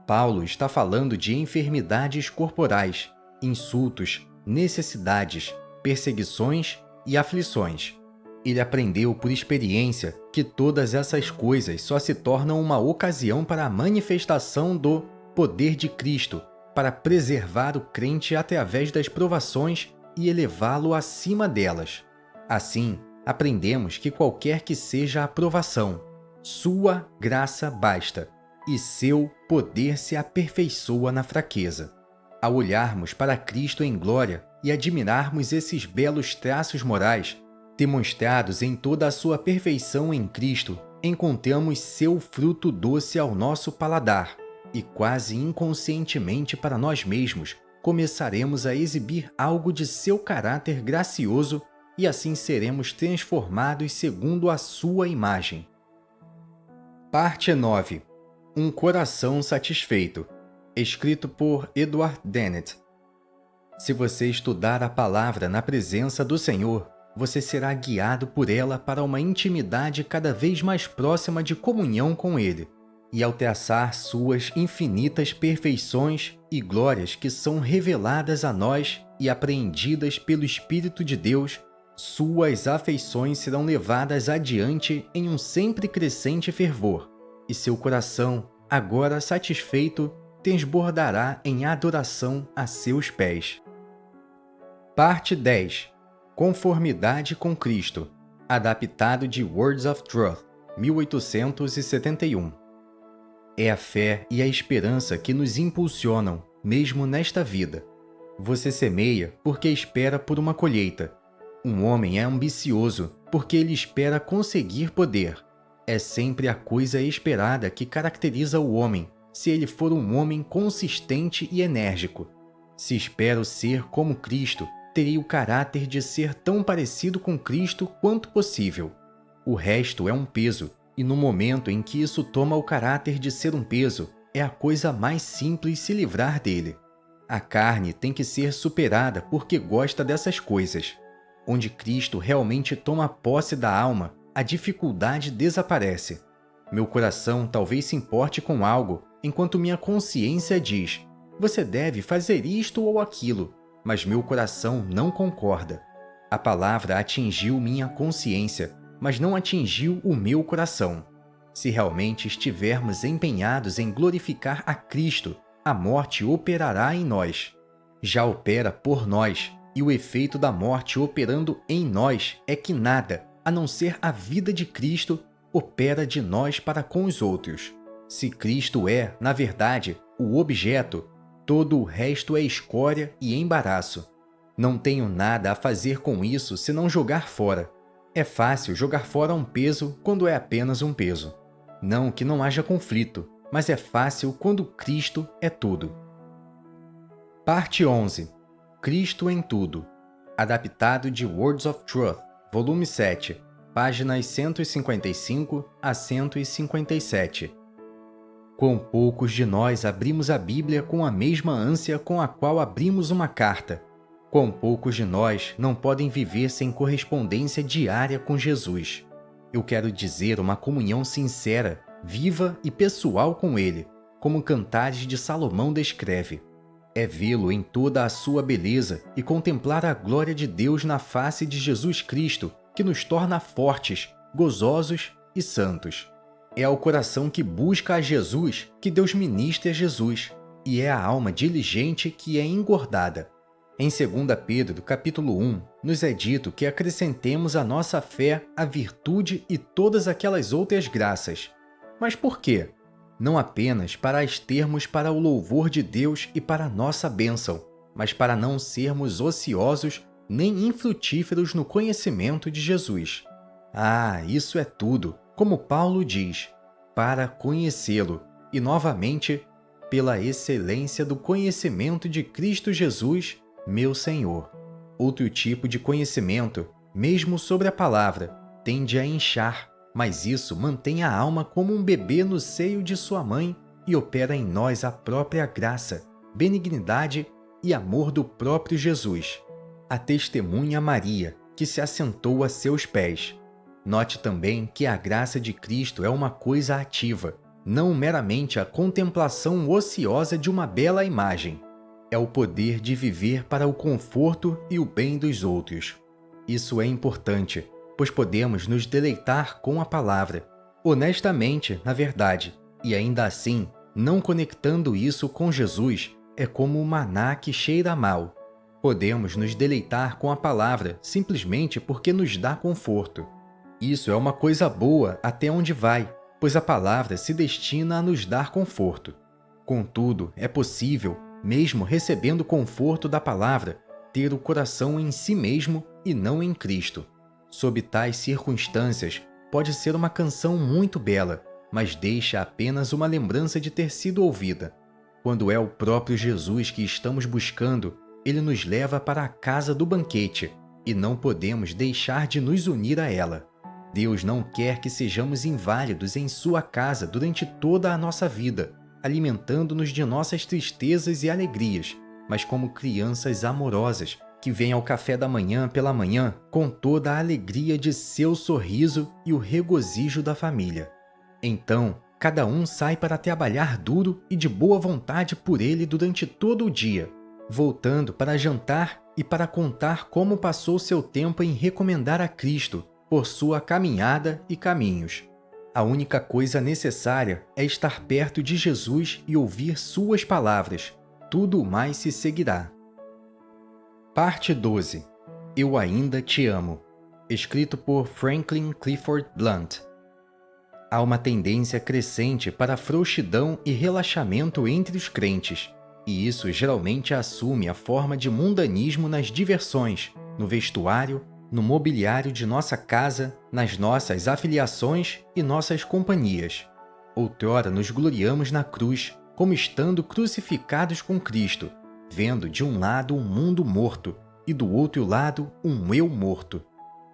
Paulo está falando de enfermidades corporais, insultos, necessidades, perseguições e aflições. Ele aprendeu por experiência que todas essas coisas só se tornam uma ocasião para a manifestação do poder de Cristo, para preservar o crente através das provações e elevá-lo acima delas. Assim, aprendemos que qualquer que seja a provação, sua graça basta, e seu poder se aperfeiçoa na fraqueza. Ao olharmos para Cristo em glória e admirarmos esses belos traços morais, demonstrados em toda a sua perfeição em Cristo, encontramos seu fruto doce ao nosso paladar, e quase inconscientemente para nós mesmos, começaremos a exibir algo de seu caráter gracioso e assim seremos transformados segundo a sua imagem. Parte 9. Um coração satisfeito. Escrito por Edward Dennett. Se você estudar a palavra na presença do Senhor, você será guiado por ela para uma intimidade cada vez mais próxima de comunhão com Ele, e ao traçar suas infinitas perfeições e glórias que são reveladas a nós e apreendidas pelo Espírito de Deus, suas afeições serão levadas adiante em um sempre crescente fervor, e seu coração, agora satisfeito, transbordará em adoração a seus pés. Parte 10. Conformidade com Cristo. Adaptado de Words of Truth, 1871. É a fé e a esperança que nos impulsionam, mesmo nesta vida. Você semeia porque espera por uma colheita. Um homem é ambicioso porque ele espera conseguir poder. É sempre a coisa esperada que caracteriza o homem, se ele for um homem consistente e enérgico. Se espero ser como Cristo, terei o caráter de ser tão parecido com Cristo quanto possível. O resto é um peso, e no momento em que isso toma o caráter de ser um peso, é a coisa mais simples se livrar dele. A carne tem que ser superada porque gosta dessas coisas. Onde Cristo realmente toma posse da alma, a dificuldade desaparece. Meu coração talvez se importe com algo, enquanto minha consciência diz: você deve fazer isto ou aquilo, mas meu coração não concorda. A palavra atingiu minha consciência, mas não atingiu o meu coração. Se realmente estivermos empenhados em glorificar a Cristo, a morte operará em nós. Já opera por nós, e o efeito da morte operando em nós é que nada, a não ser a vida de Cristo, opera de nós para com os outros. Se Cristo é, na verdade, o objeto, todo o resto é escória e embaraço. Não tenho nada a fazer com isso senão jogar fora. É fácil jogar fora um peso quando é apenas um peso. Não que não haja conflito, mas é fácil quando Cristo é tudo. Parte 11. Cristo em tudo. Adaptado de Words of Truth, volume 7, páginas 155 a 157. Quão poucos de nós abrimos a Bíblia com a mesma ânsia com a qual abrimos uma carta. Quão poucos de nós não podem viver sem correspondência diária com Jesus. Eu quero dizer uma comunhão sincera, viva e pessoal com Ele, como Cantares de Salomão descreve. É vê-lo em toda a sua beleza e contemplar a glória de Deus na face de Jesus Cristo, que nos torna fortes, gozosos e santos. É ao coração que busca a Jesus que Deus ministra a Jesus, e é a alma diligente que é engordada. Em 2 Pedro, capítulo 1, nos é dito que acrescentemos à nossa fé a virtude e todas aquelas outras graças. Mas por quê? Não apenas para as termos para o louvor de Deus e para a nossa bênção, mas para não sermos ociosos nem infrutíferos no conhecimento de Jesus. Isso é tudo, como Paulo diz, para conhecê-lo, e novamente, pela excelência do conhecimento de Cristo Jesus, meu Senhor. Outro tipo de conhecimento, mesmo sobre a palavra, tende a inchar, mas isso mantém a alma como um bebê no seio de sua mãe e opera em nós a própria graça, benignidade e amor do próprio Jesus. A testemunha Maria, que se assentou a seus pés. Note também que a graça de Cristo é uma coisa ativa, não meramente a contemplação ociosa de uma bela imagem. É o poder de viver para o conforto e o bem dos outros. Isso é importante, pois podemos nos deleitar com a palavra, honestamente, na verdade, e ainda assim, não conectando isso com Jesus, é como o maná que cheira mal. Podemos nos deleitar com a palavra simplesmente porque nos dá conforto. Isso é uma coisa boa até onde vai, pois a palavra se destina a nos dar conforto. Contudo, é possível, mesmo recebendo o conforto da palavra, ter o coração em si mesmo e não em Cristo. Sob tais circunstâncias, pode ser uma canção muito bela, mas deixa apenas uma lembrança de ter sido ouvida. Quando é o próprio Jesus que estamos buscando, ele nos leva para a casa do banquete, e não podemos deixar de nos unir a ela. Deus não quer que sejamos inválidos em sua casa durante toda a nossa vida, alimentando-nos de nossas tristezas e alegrias, mas como crianças amorosas, que vêm ao café da manhã pela manhã com toda a alegria de seu sorriso e o regozijo da família. Então, cada um sai para trabalhar duro e de boa vontade por ele durante todo o dia, voltando para jantar e para contar como passou seu tempo em recomendar a Cristo por sua caminhada e caminhos. A única coisa necessária é estar perto de Jesus e ouvir suas palavras. Tudo o mais se seguirá. Parte 12. Eu ainda te amo. Escrito por Franklin Clifford Blunt. Há uma tendência crescente para a frouxidão e relaxamento entre os crentes, e isso geralmente assume a forma de mundanismo nas diversões, no vestuário, no mobiliário de nossa casa, nas nossas afiliações e nossas companhias. Outrora nos gloriamos na cruz, como estando crucificados com Cristo, vendo de um lado um mundo morto e do outro lado um eu morto.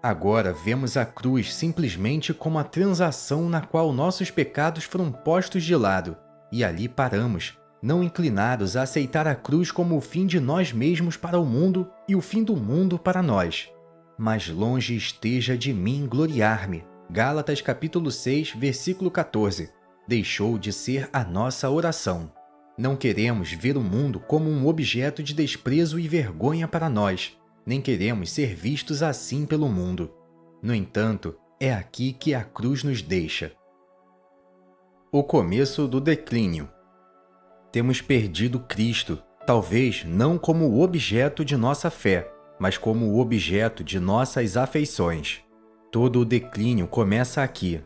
Agora vemos a cruz simplesmente como a transação na qual nossos pecados foram postos de lado, e ali paramos, não inclinados a aceitar a cruz como o fim de nós mesmos para o mundo e o fim do mundo para nós. Mas longe esteja de mim gloriar-me. Gálatas capítulo 6, versículo 14. Deixou de ser a nossa oração. Não queremos ver o mundo como um objeto de desprezo e vergonha para nós, nem queremos ser vistos assim pelo mundo. No entanto, é aqui que a cruz nos deixa. O começo do declínio. Temos perdido Cristo, talvez não como o objeto de nossa fé, mas como o objeto de nossas afeições. Todo o declínio começa aqui.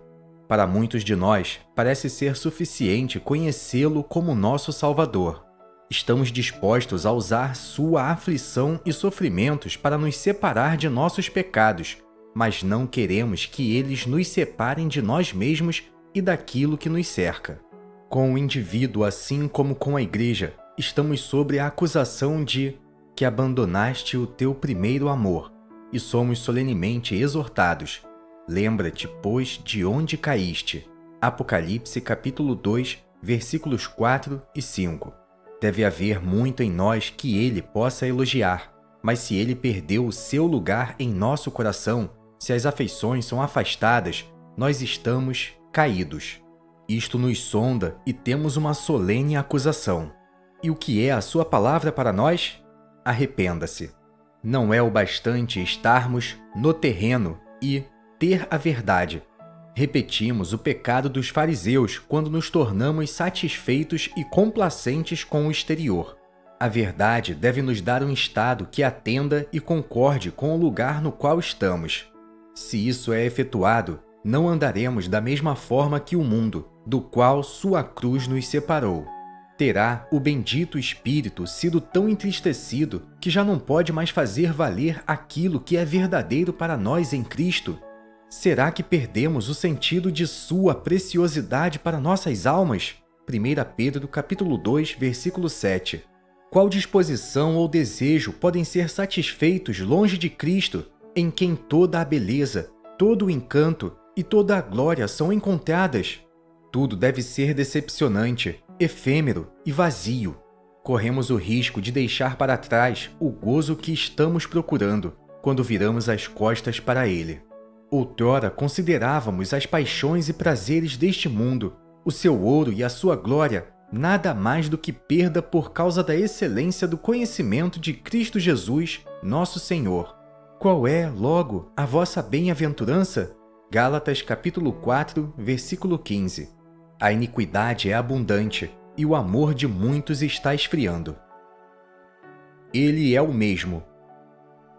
Para muitos de nós, parece ser suficiente conhecê-lo como nosso Salvador. Estamos dispostos a usar sua aflição e sofrimentos para nos separar de nossos pecados, mas não queremos que eles nos separem de nós mesmos e daquilo que nos cerca. Com o indivíduo, assim como com a igreja, estamos sob a acusação de que abandonaste o teu primeiro amor, e somos solenemente exortados. Lembra-te, pois, de onde caíste. Apocalipse capítulo 2, versículos 4 e 5. Deve haver muito em nós que ele possa elogiar, mas se ele perdeu o seu lugar em nosso coração, se as afeições são afastadas, nós estamos caídos. Isto nos sonda e temos uma solene acusação. E o que é a sua palavra para nós? Arrependa-se. Não é o bastante estarmos no terreno e ter a verdade. Repetimos o pecado dos fariseus quando nos tornamos satisfeitos e complacentes com o exterior. A verdade deve nos dar um estado que atenda e concorde com o lugar no qual estamos. Se isso é efetuado, não andaremos da mesma forma que o mundo, do qual sua cruz nos separou. Terá o bendito Espírito sido tão entristecido que já não pode mais fazer valer aquilo que é verdadeiro para nós em Cristo? Será que perdemos o sentido de sua preciosidade para nossas almas? 1 Pedro capítulo 2, versículo 7. Qual disposição ou desejo podem ser satisfeitos longe de Cristo, em quem toda a beleza, todo o encanto e toda a glória são encontradas? Tudo deve ser decepcionante, efêmero e vazio. Corremos o risco de deixar para trás o gozo que estamos procurando quando viramos as costas para ele. Outrora considerávamos as paixões e prazeres deste mundo, o seu ouro e a sua glória, nada mais do que perda por causa da excelência do conhecimento de Cristo Jesus, nosso Senhor. Qual é, logo, a vossa bem-aventurança? Gálatas capítulo 4, versículo 15. A iniquidade é abundante e o amor de muitos está esfriando. Ele é o mesmo.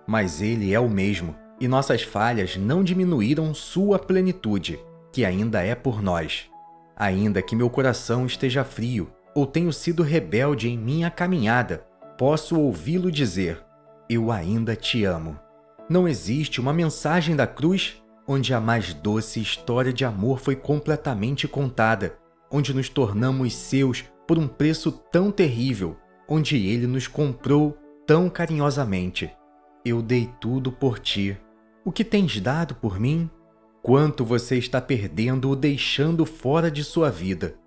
Mas ele é o mesmo, e nossas falhas não diminuíram sua plenitude, que ainda é por nós. Ainda que meu coração esteja frio, ou tenho sido rebelde em minha caminhada, posso ouvi-lo dizer: eu ainda te amo. Não existe uma mensagem da cruz onde a mais doce história de amor foi completamente contada, onde nos tornamos seus por um preço tão terrível, onde ele nos comprou tão carinhosamente. Eu dei tudo por ti. O que tens dado por mim? Quanto você está perdendo ou deixando fora de sua vida?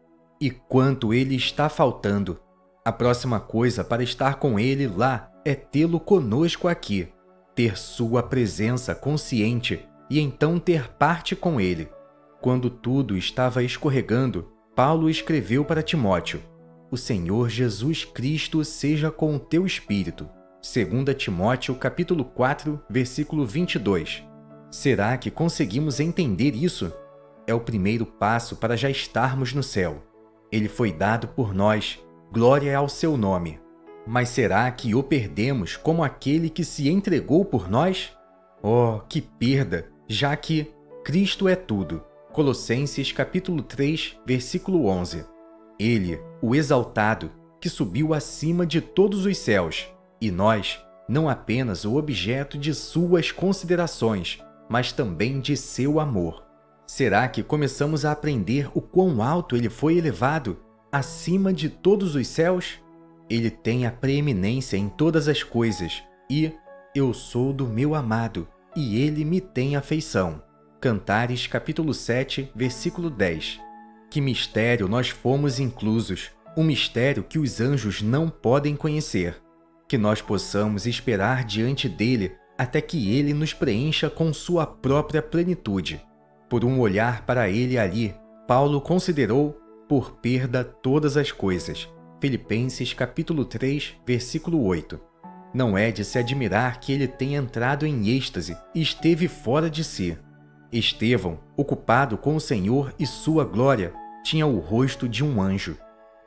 E quanto ele está faltando? A próxima coisa para estar com ele lá é tê-lo conosco aqui, ter sua presença consciente e então ter parte com ele. Quando tudo estava escorregando, Paulo escreveu para Timóteo: o Senhor Jesus Cristo seja com o teu espírito. 2 Timóteo capítulo 4, versículo 22. Será que conseguimos entender isso? É o primeiro passo para já estarmos no céu. Ele foi dado por nós, glória ao seu nome. Mas será que o perdemos como aquele que se entregou por nós? Oh, que perda, já que Cristo é tudo. Colossenses capítulo 3, versículo 11. Ele, o exaltado, que subiu acima de todos os céus, e nós, não apenas o objeto de suas considerações, mas também de seu amor. Será que começamos a aprender o quão alto ele foi elevado, acima de todos os céus? Ele tem a preeminência em todas as coisas, e eu sou do meu amado, e ele me tem afeição. Cantares capítulo 7, versículo 10. Que mistério nós fomos inclusos, um mistério que os anjos não podem conhecer. Que nós possamos esperar diante dele até que ele nos preencha com sua própria plenitude. Por um olhar para ele ali, Paulo considerou por perda todas as coisas. Filipenses capítulo 3, versículo 8. Não é de se admirar que ele tenha entrado em êxtase e esteve fora de si. Estevão, ocupado com o Senhor e sua glória, tinha o rosto de um anjo.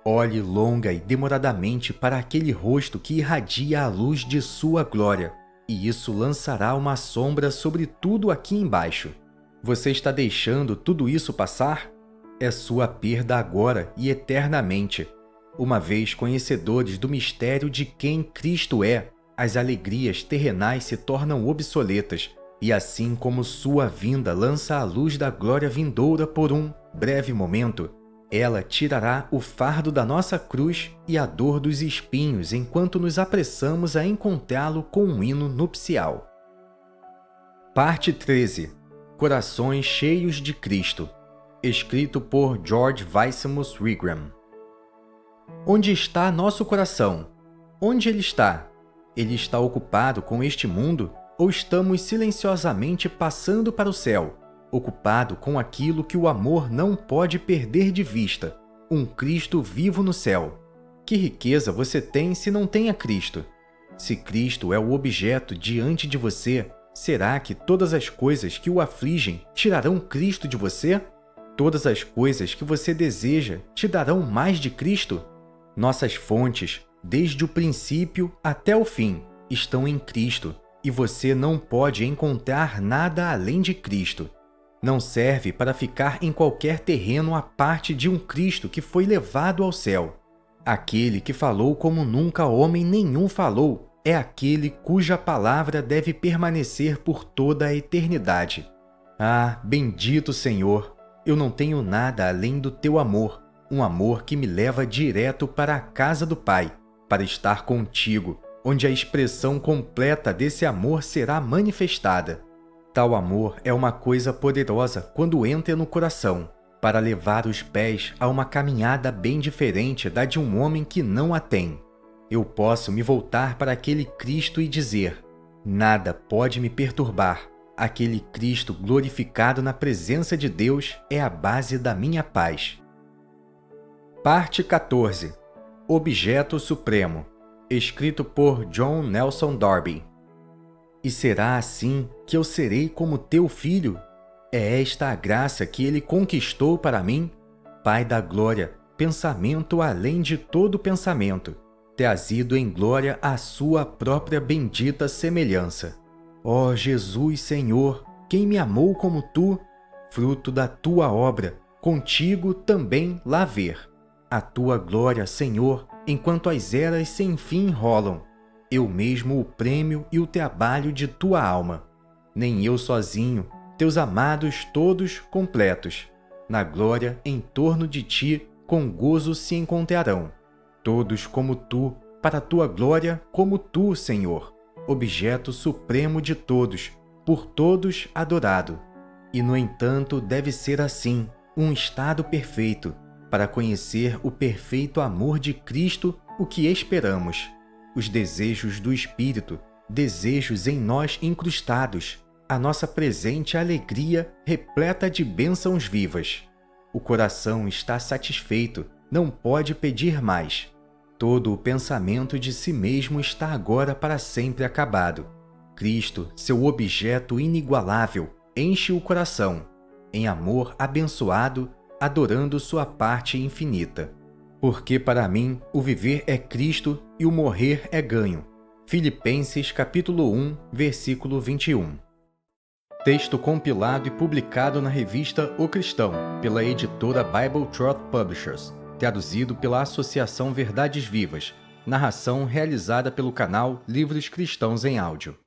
Olhe longa e demoradamente para aquele rosto que irradia a luz de sua glória, e isso lançará uma sombra sobre tudo aqui embaixo. Você está deixando tudo isso passar? É sua perda agora e eternamente. Uma vez conhecedores do mistério de quem Cristo é, as alegrias terrenais se tornam obsoletas, e assim como sua vinda lança a luz da glória vindoura por um breve momento, ela tirará o fardo da nossa cruz e a dor dos espinhos enquanto nos apressamos a encontrá-lo com um hino nupcial. Parte 13. Corações cheios de Cristo. Escrito por George Weissmus Rigram. Onde está nosso coração? Onde ele está? Ele está ocupado com este mundo ou estamos silenciosamente passando para o céu, ocupado com aquilo que o amor não pode perder de vista, um Cristo vivo no céu? Que riqueza você tem se não tem a Cristo? Se Cristo é o objeto diante de você, será que todas as coisas que o afligem tirarão Cristo de você? Todas as coisas que você deseja te darão mais de Cristo? Nossas fontes, desde o princípio até o fim, estão em Cristo, e você não pode encontrar nada além de Cristo. Não serve para ficar em qualquer terreno à parte de um Cristo que foi levado ao céu. Aquele que falou como nunca homem nenhum falou é aquele cuja palavra deve permanecer por toda a eternidade. Ah, bendito Senhor! Eu não tenho nada além do teu amor, um amor que me leva direto para a casa do Pai, para estar contigo, onde a expressão completa desse amor será manifestada. Tal amor é uma coisa poderosa quando entra no coração, para levar os pés a uma caminhada bem diferente da de um homem que não a tem. Eu posso me voltar para aquele Cristo e dizer: nada pode me perturbar. Aquele Cristo glorificado na presença de Deus é a base da minha paz. Parte 14. Objeto Supremo. Escrito por John Nelson Darby. E será assim que eu serei como teu filho? É esta a graça que ele conquistou para mim? Pai da glória, pensamento além de todo pensamento, trazido em glória à sua própria bendita semelhança. Ó Jesus Senhor, quem me amou como tu, fruto da tua obra, contigo também lá ver. A tua glória, Senhor, enquanto as eras sem fim rolam, eu mesmo o prêmio e o trabalho de tua alma. Nem eu sozinho, teus amados todos completos, na glória em torno de ti com gozo se encontrarão. Todos como tu, para a tua glória como tu, Senhor, objeto supremo de todos, por todos adorado. E no entanto deve ser assim, um estado perfeito, para conhecer o perfeito amor de Cristo, o que esperamos. Os desejos do Espírito, desejos em nós incrustados, a nossa presente alegria repleta de bênçãos vivas. O coração está satisfeito, não pode pedir mais. Todo o pensamento de si mesmo está agora para sempre acabado. Cristo, seu objeto inigualável, enche o coração, em amor abençoado, adorando sua parte infinita. Porque para mim o viver é Cristo e o morrer é ganho. Filipenses capítulo 1, versículo 21. Texto compilado e publicado na revista O Cristão, pela editora Bible Truth Publishers. Traduzido pela Associação Verdades Vivas. Narração realizada pelo canal Livros Cristãos em Áudio.